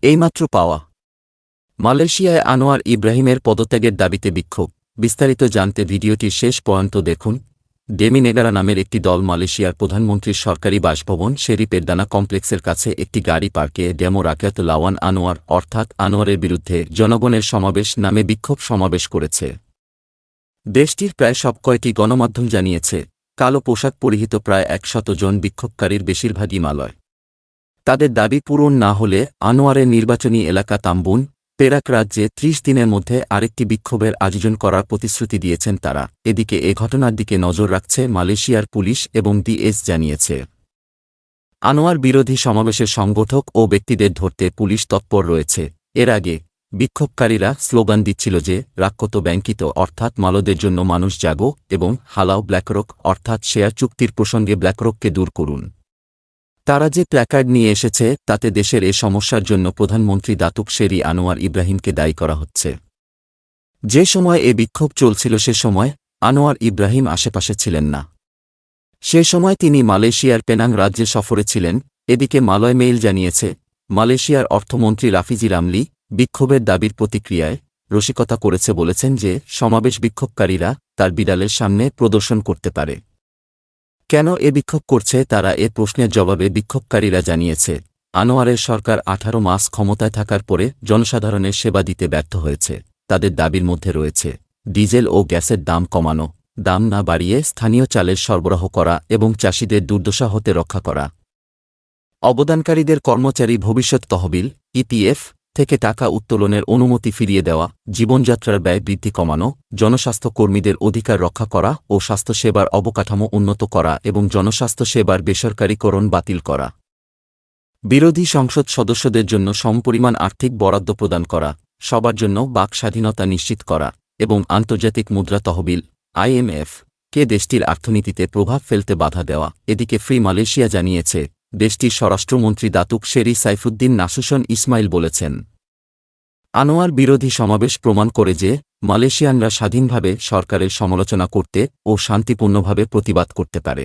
এইমাত্র পাওয়া মালয়েশিয়ায় আনোয়ার ইব্রাহিমের পদত্যাগের দাবিতে বিক্ষোভ। বিস্তারিত জানতে ভিডিওটির শেষ পর্যন্ত দেখুন। ডেমি নেগারা নামের একটি দল মালয়েশিয়ার প্রধানমন্ত্রীর সরকারি বাসভবন শেরি পেরদানা কমপ্লেক্সের কাছে একটি গাড়ি পার্কে ডেমো রাকাত লাওয়ান আনোয়ার অর্থাৎ আনোয়ারের বিরুদ্ধে জনগণের সমাবেশ নামে বিক্ষোভ সমাবেশ করেছে। দেশটির প্রায় সবকয়টি গণমাধ্যম জানিয়েছে, কালো পোশাক পরিহিত প্রায় ১০০ জন বিক্ষোভকারীর বেশিরভাগই মালয়। তাদের দাবি পূরণ না হলে আনোয়ারের নির্বাচনী এলাকা তাম্বুন, পেরাক রাজ্যে ৩০ দিনের মধ্যে আরেকটি বিক্ষোভের আয়োজন করার প্রতিশ্রুতি দিয়েছেন তারা। এদিকে এ ঘটনার দিকে নজর রাখছে মালয়েশিয়ার পুলিশ এবং ডিএস জানিয়েছে। আনোয়ার বিরোধী সমাবেশের সংগঠক ও ব্যক্তিদের ধরতে পুলিশ তৎপর রয়েছে। এর আগে বিক্ষোভকারীরা স্লোগান দিচ্ছিল যে রাক্কত ব্যাংকিত অর্থাৎ মালয়দের জন্য মানুষ জাগো এবং হালাও ব্ল্যাকরক অর্থাৎ শেয়ার চুক্তির প্রসঙ্গে ব্ল্যাকরককে দূর করুন। তারা যে প্ল্যাকার্ড নিয়ে এসেছে তাতে দেশের এ সমস্যার জন্য প্রধানমন্ত্রী দাতুক শেরি আনোয়ার ইব্রাহিমকে দায়ী করা হচ্ছে। যে সময় এ বিক্ষোভ চলছিল সে সময় আনোয়ার ইব্রাহিম আশেপাশে ছিলেন না। সে সময় তিনি মালয়েশিয়ার পেনাং রাজ্যে সফরে ছিলেন। এদিকে মালয় মেইল জানিয়েছে, মালয়েশিয়ার অর্থমন্ত্রী রাফিজি রামলি বিক্ষোভের দাবির প্রতিক্রিয়ায় রসিকতা করেছে, বলেছেন যে সমাবেশ বিক্ষোভকারীরা তার বিড়ালের সামনে প্রদর্শন করতে পারে। কেন এ বিক্ষোভ করছে তারা এ প্রশ্নের জবাবে বিক্ষোভকারীরা জানিয়েছে, আনোয়ারের সরকার ১৮ মাস ক্ষমতায় থাকার পরে জনসাধারণের সেবা দিতে ব্যর্থ হয়েছে। তাদের দাবির মধ্যে রয়েছে ডিজেল ও গ্যাসের দাম কমানো, দাম না বাড়িয়ে স্থানীয় চালের সরবরাহ করা এবং চাষিদের দুর্দশা হতে রক্ষা করা, অবদানকারীদের কর্মচারী ভবিষ্যৎ তহবিল ইপিএফ থেকে টাকা উত্তোলনের অনুমতি ফিরিয়ে দেওয়া, জীবনযাত্রার ব্যয় বৃদ্ধি কমানো, জনস্বাস্থ্য কর্মীদের অধিকার রক্ষা করা ও স্বাস্থ্যসেবার অবকাঠামো উন্নত করা এবং জনস্বাস্থ্য সেবার বেসরকারীকরণ বাতিল করা, বিরোধী সংসদ সদস্যদের জন্য সমপরিমাণ আর্থিক বরাদ্দ প্রদান করা, সবার জন্য বাক স্বাধীনতা নিশ্চিত করা এবং আন্তর্জাতিক মুদ্রা তহবিল আইএমএফ কে দেশটির অর্থনীতিতে প্রভাব ফেলতে বাধা দেওয়া। এদিকে ফ্রি মালয়েশিয়া জানিয়েছে, দেশটির স্বরাষ্ট্রমন্ত্রী দাতুক শেরি সাইফুদ্দিন নাসুশন ইসমাইল বলেছেন, আনোয়ার বিরোধী সমাবেশ প্রমাণ করে যে মালয়েশিয়ানরা স্বাধীনভাবে সরকারের সমালোচনা করতে ও শান্তিপূর্ণভাবে প্রতিবাদ করতে পারে।